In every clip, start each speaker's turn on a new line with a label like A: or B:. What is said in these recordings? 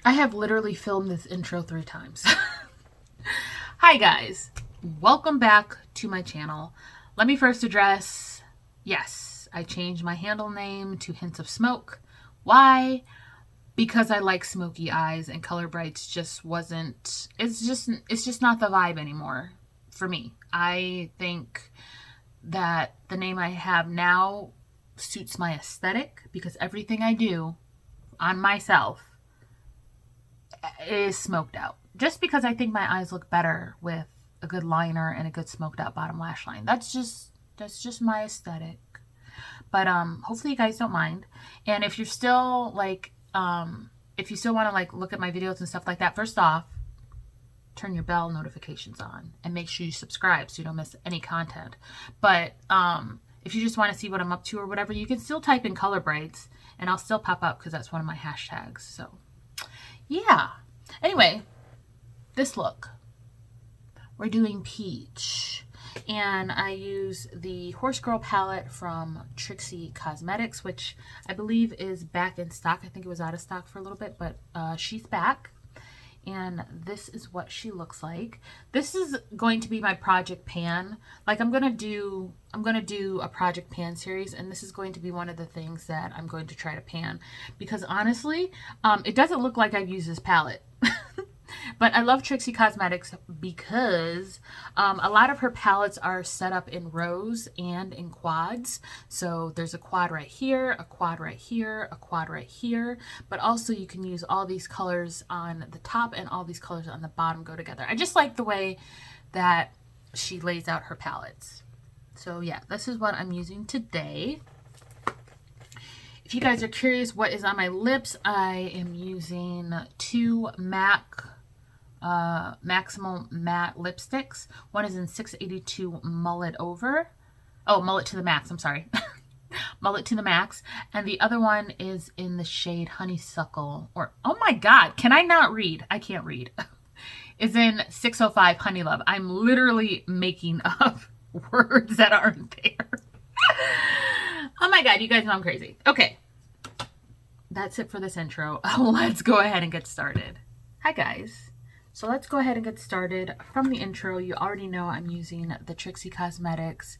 A: I have literally filmed this intro 3 times. Hi guys, welcome back to my channel. Let me first address, yes, I changed my handle name to Hints of Smoke. Why? Because I like smoky eyes and Color Brights just wasn't, it's just not the vibe anymore for me. I think that the name I have now suits my aesthetic because everything I do on myself is smoked out. Just because I think my eyes look better with a good liner and a good smoked out bottom lash line. That's just my aesthetic. But hopefully you guys don't mind. And if you're still like if you still want to like look at my videos and stuff like that, first off, turn your bell notifications on and make sure you subscribe so you don't miss any content. But if you just want to see what I'm up to or whatever, you can still type in Color Brights and I'll still pop up because that's one of my hashtags. So yeah. Anyway, this look. We're doing peach. And I use the Horse Girl palette from Trixie Cosmetics, which I believe is back in stock. I think it was out of stock for a little bit, but she's back. And this is what she looks like. This is going to be my project pan. Like I'm gonna do a project pan series, and this is going to be one of the things that I'm going to try to pan because honestly, it doesn't look like I've used this palette. But I love Trixie Cosmetics because a lot of her palettes are set up in rows and in quads. So there's a quad right here, a quad right here, a quad right here. But also you can use all these colors on the top and all these colors on the bottom go together. I just like the way that she lays out her palettes. So yeah, this is what I'm using today. If you guys are curious what is on my lips, I am using 2 MAC Maximal Matte lipsticks. One is in 682 Mullet Over. Oh, Mullet to the Max, I'm sorry. Mullet to the Max. And the other one is in the shade Honeysuckle. Or, oh my God, can I not read? I can't read. Is in 605 Honey Love. I'm literally making up words that aren't there. Oh my God, you guys know I'm crazy. Okay. That's it for this intro. Let's go ahead and get started. Hi guys. So let's go ahead and get started. From the intro, you already know I'm using the Trixie Cosmetics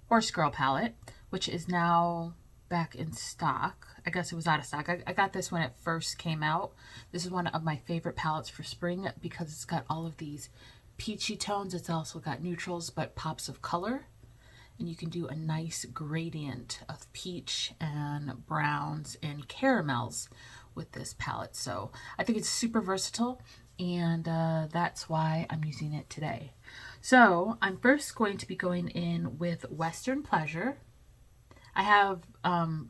A: Horse Girl palette, which is now back in stock. I guess it was out of stock. I got this when it first came out. This is one of my favorite palettes for spring because it's got all of these peachy tones. It's also got neutrals, but pops of color. And you can do a nice gradient of peach and browns and caramels with this palette. So I think it's super versatile, and that's why I'm using it today. So I'm first going to be going in with Western Pleasure. I have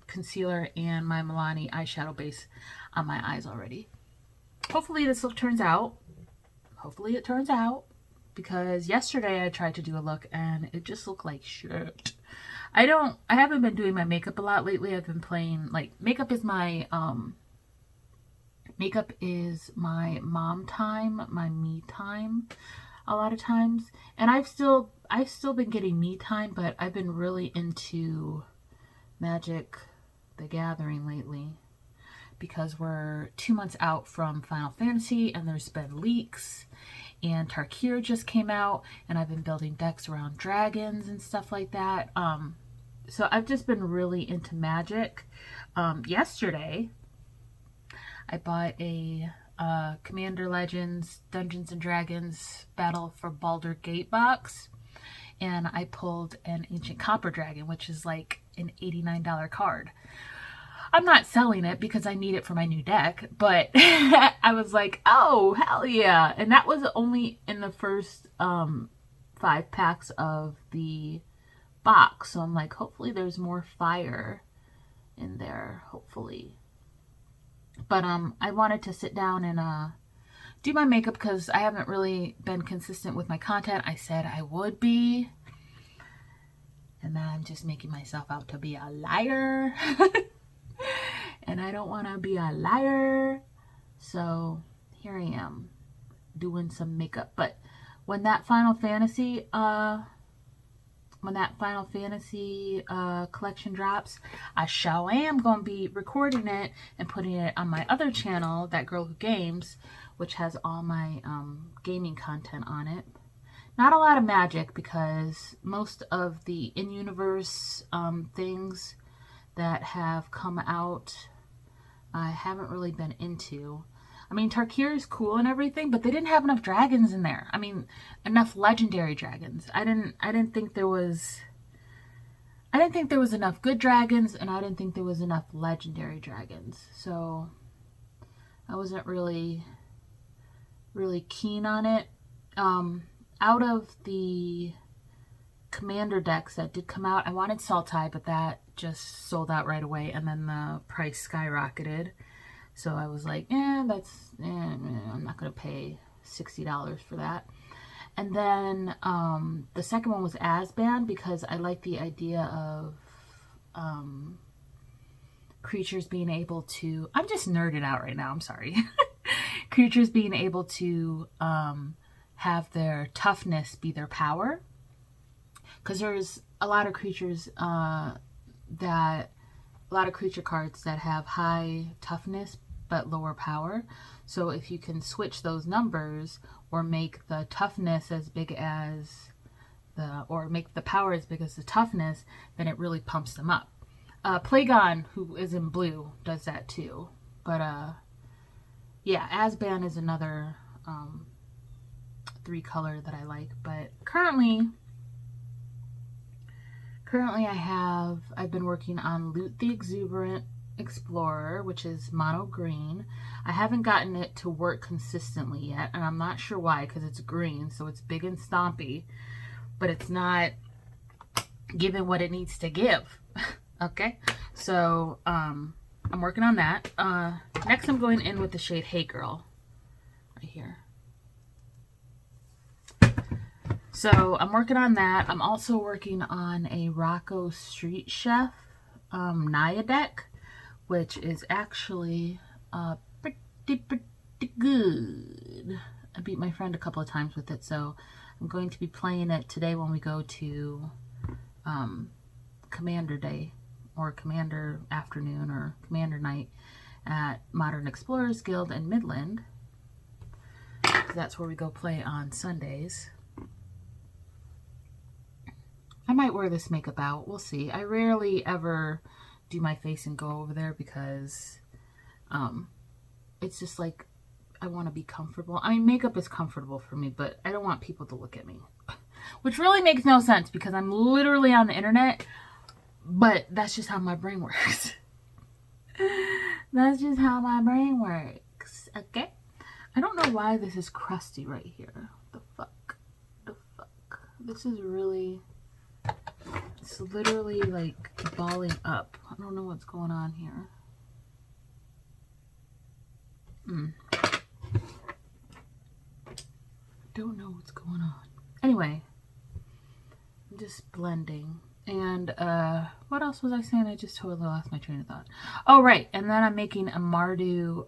A: concealer and my Milani eyeshadow base on my eyes already. Hopefully this look turns out. Hopefully it turns out. Because yesterday I tried to do a look and it just looked like shit. I haven't been doing my makeup a lot lately. I've been playing, like, makeup is my mom time, my me time a lot of times. And I've still been getting me time, but I've been really into Magic the Gathering lately. Because we're 2 months out from Final Fantasy and there's been leaks. And Tarkir just came out, and I've been building decks around dragons and stuff like that. So I've just been really into Magic. Yesterday, I bought a Commander Legends Dungeons & Dragons Battle for Baldur's Gate box, and I pulled an Ancient Copper Dragon, which is like an $89 card. I'm not selling it because I need it for my new deck, but I was like, oh, hell yeah. And that was only in the first 5 packs of the box. So I'm like, hopefully there's more fire in there, hopefully. But I wanted to sit down and do my makeup because I haven't really been consistent with my content. I said I would be. And then I'm just making myself out to be a liar. And I don't want to be a liar. So here I am doing some makeup. But when that Final Fantasy when that Final Fantasy collection drops, I sure am going to be recording it and putting it on my other channel, That Girl Who Games, which has all my gaming content on it. Not a lot of Magic, because most of the in-universe things that have come out I haven't really been into. I mean, Tarkir is cool and everything, but they didn't have enough dragons in there. I mean, enough legendary dragons. I didn't think there was enough good dragons, and I didn't think there was enough legendary dragons. So I wasn't really keen on it. Out of the commander decks that did come out, I wanted Sultai, but that just sold out right away, and then the price skyrocketed. So I was like, I'm not going to pay $60 for that. And then the second one was Asban, because I like the idea of creatures being able to... I'm just nerded out right now, I'm sorry. Creatures being able to have their toughness be their power. Because there's a lot of creatures a lot of creature cards that have high toughness but lower power. So if you can switch those numbers, or make the toughness as big as or make the power as big as the toughness, then it really pumps them up. Plagon, who is in blue, does that too. But yeah, Asban is another 3-color that I like. But currently I've been working on Loot the Exuberant Explorer, which is mono green. I haven't gotten it to work consistently yet, and I'm not sure why, because it's green, so it's big and stompy, but it's not giving what it needs to give. Okay, so I'm working on that. Next I'm going in with the shade Hey Girl right here. So I'm working on that. I'm also working on a Rocco Street Chef Naya deck, which is actually pretty good. I beat my friend a couple of times with it, so I'm going to be playing it today when we go to Commander Day, or Commander Afternoon, or Commander Night at Modern Explorers Guild in Midland. That's where we go play on Sundays. I might wear this makeup out. We'll see. I rarely ever do my face and go over there, because it's just like, I want to be comfortable. I mean, makeup is comfortable for me, but I don't want people to look at me. Which really makes no sense, because I'm literally on the internet, but that's just how my brain works. That's just how my brain works. Okay? I don't know why this is crusty right here. The fuck? The fuck? This is really... It's literally like balling up. I don't know what's going on here. Don't know what's going on. Anyway, I'm just blending. And what else was I saying? I just totally lost my train of thought. Oh, right. And then I'm making a Mardu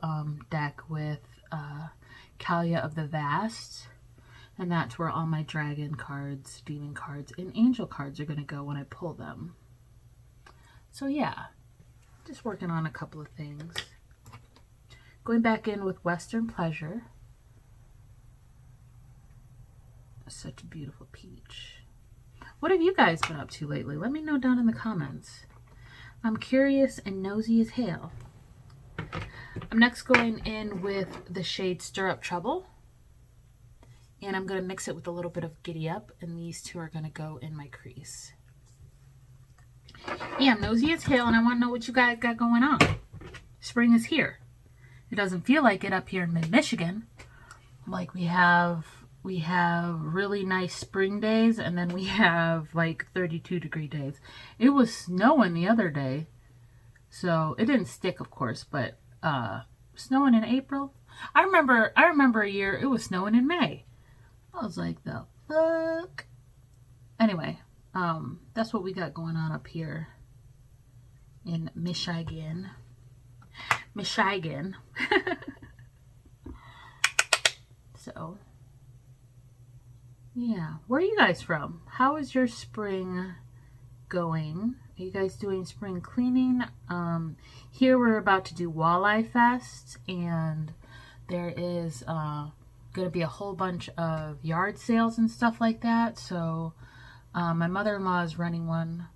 A: deck with Kalia of the Vast. And that's where all my dragon cards, demon cards, and angel cards are going to go when I pull them. So yeah, just working on a couple of things. Going back in with Western Pleasure. Such a beautiful peach. What have you guys been up to lately? Let me know down in the comments. I'm curious and nosy as hell. I'm next going in with the shade Stir Up Trouble. And I'm going to mix it with a little bit of Giddy Up. And these two are going to go in my crease. Yeah, I'm nosy as hell, and I want to know what you guys got going on. Spring is here. It doesn't feel like it up here in mid-Michigan. Like we have really nice spring days, and then we have like 32-degree days. It was snowing the other day. So it didn't stick, of course, but snowing in April. I remember a year it was snowing in May. I was like, the fuck? Anyway, that's what we got going on up here in Michigan. So, yeah, where are you guys from? How is your spring going? Are you guys doing spring cleaning? Here we're about to do Walleye Fest, and there is going to be a whole bunch of yard sales and stuff like that. So my mother-in-law is running one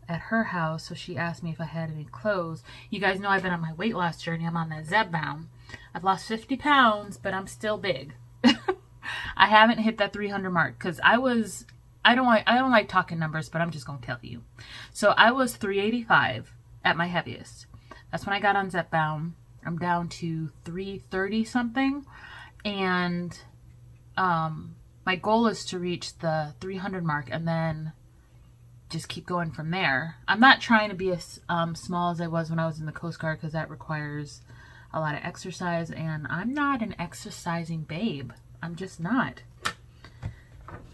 A: at her house, so she asked me if I had any clothes. You guys know I've been on my weight loss journey. I'm on that Zepbound. I've lost 50 pounds, but I'm still big. I haven't hit that 300 mark because I don't like talking numbers, but I'm just going to tell you. So I was 385 at my heaviest. That's when I got on Zepbound. I'm down to 330 something. And my goal is to reach the 300 mark and then just keep going from there. I'm not trying to be as small as I was when I was in the Coast Guard because that requires a lot of exercise, and I'm not an exercising babe. I'm just not.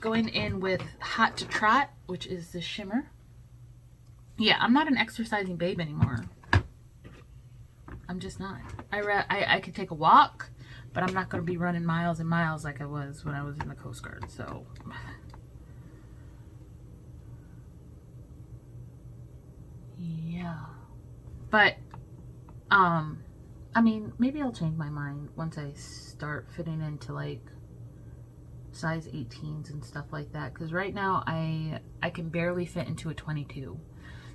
A: Going in with Hot to Trot, which is the shimmer. Yeah, I'm not an exercising babe anymore. I'm just not. I could take a walk, but I'm not going to be running miles and miles like I was when I was in the Coast Guard. So, yeah. But, I mean, maybe I'll change my mind once I start fitting into like size 18s and stuff like that, because right now I can barely fit into a 22.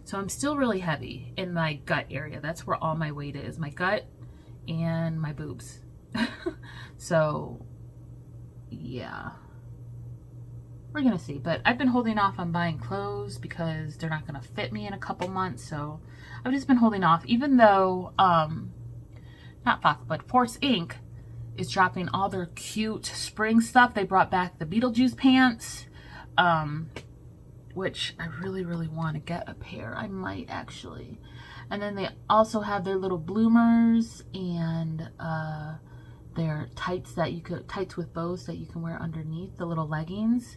A: So I'm still really heavy in my gut area. That's where all my weight is, my gut and my boobs. So yeah, we're gonna see. But I've been holding off on buying clothes because they're not gonna fit me in a couple months, so I've just been holding off, even though not Fox, but Force Inc. is dropping all their cute spring stuff. They brought back the Beetlejuice pants, which I really, really want to get a pair. I might actually. And then they also have their little bloomers and their tights that you could, tights with bows that you can wear underneath, the little leggings.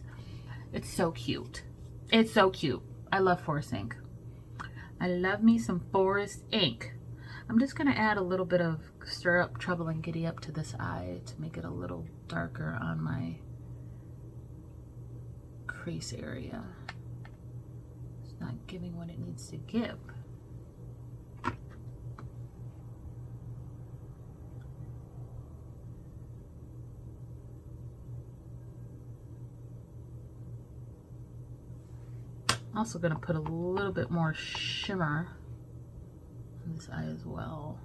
A: It's so cute. It's so cute. I love Force Inc. I love me some Force Inc. I'm just going to add a little bit of Stir Up Trouble and Giddy Up to this eye to make it a little darker on my crease area. It's not giving what it needs to give. I'm also going to put a little bit more shimmer on this eye as well,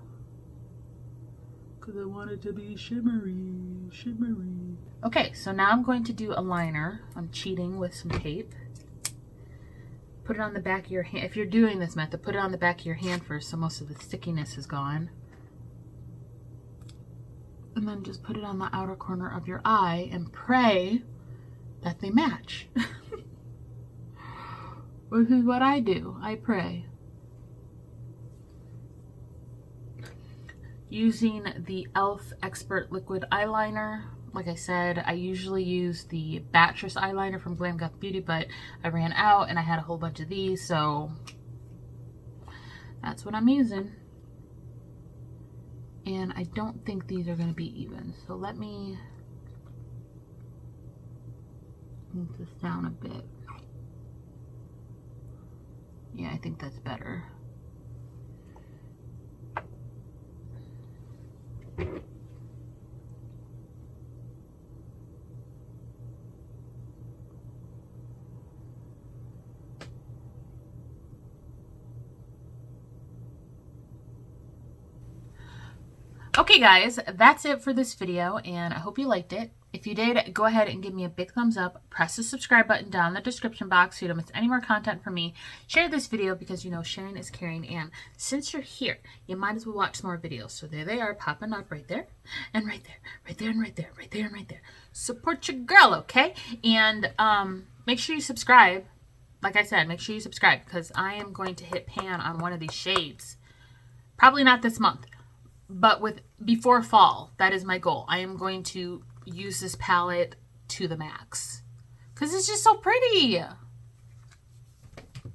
A: because I want it to be shimmery, shimmery. Okay, so now I'm going to do a liner. I'm cheating with some tape. Put it on the back of your hand. If you're doing this method, put it on the back of your hand first so most of the stickiness is gone. And then just put it on the outer corner of your eye and pray that they match. This is what I do. I pray. Using the e.l.f. Expert Liquid Eyeliner. Like I said, I usually use the Battress eyeliner from Glam Goth Beauty, but I ran out and I had a whole bunch of these, so that's what I'm using. And I don't think these are going to be even, so let me move this down a bit. Yeah, I think that's better. Okay guys, that's it for this video, and I hope you liked it. If you did, go ahead and give me a big thumbs up. Press the subscribe button down in the description box so you don't miss any more content from me. Share this video because you know sharing is caring, and since you're here, you might as well watch some more videos. So there they are, popping up right there, and right there, right there, and right there, right there, and right there. Support your girl, okay? And make sure you subscribe. Like I said, make sure you subscribe because I am going to hit pan on one of these shades. Probably not this month, but before fall. That is my goal. I am going to use this palette to the max because it's just so pretty.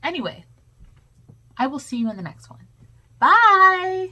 A: Anyway, I will see you in the next one. Bye.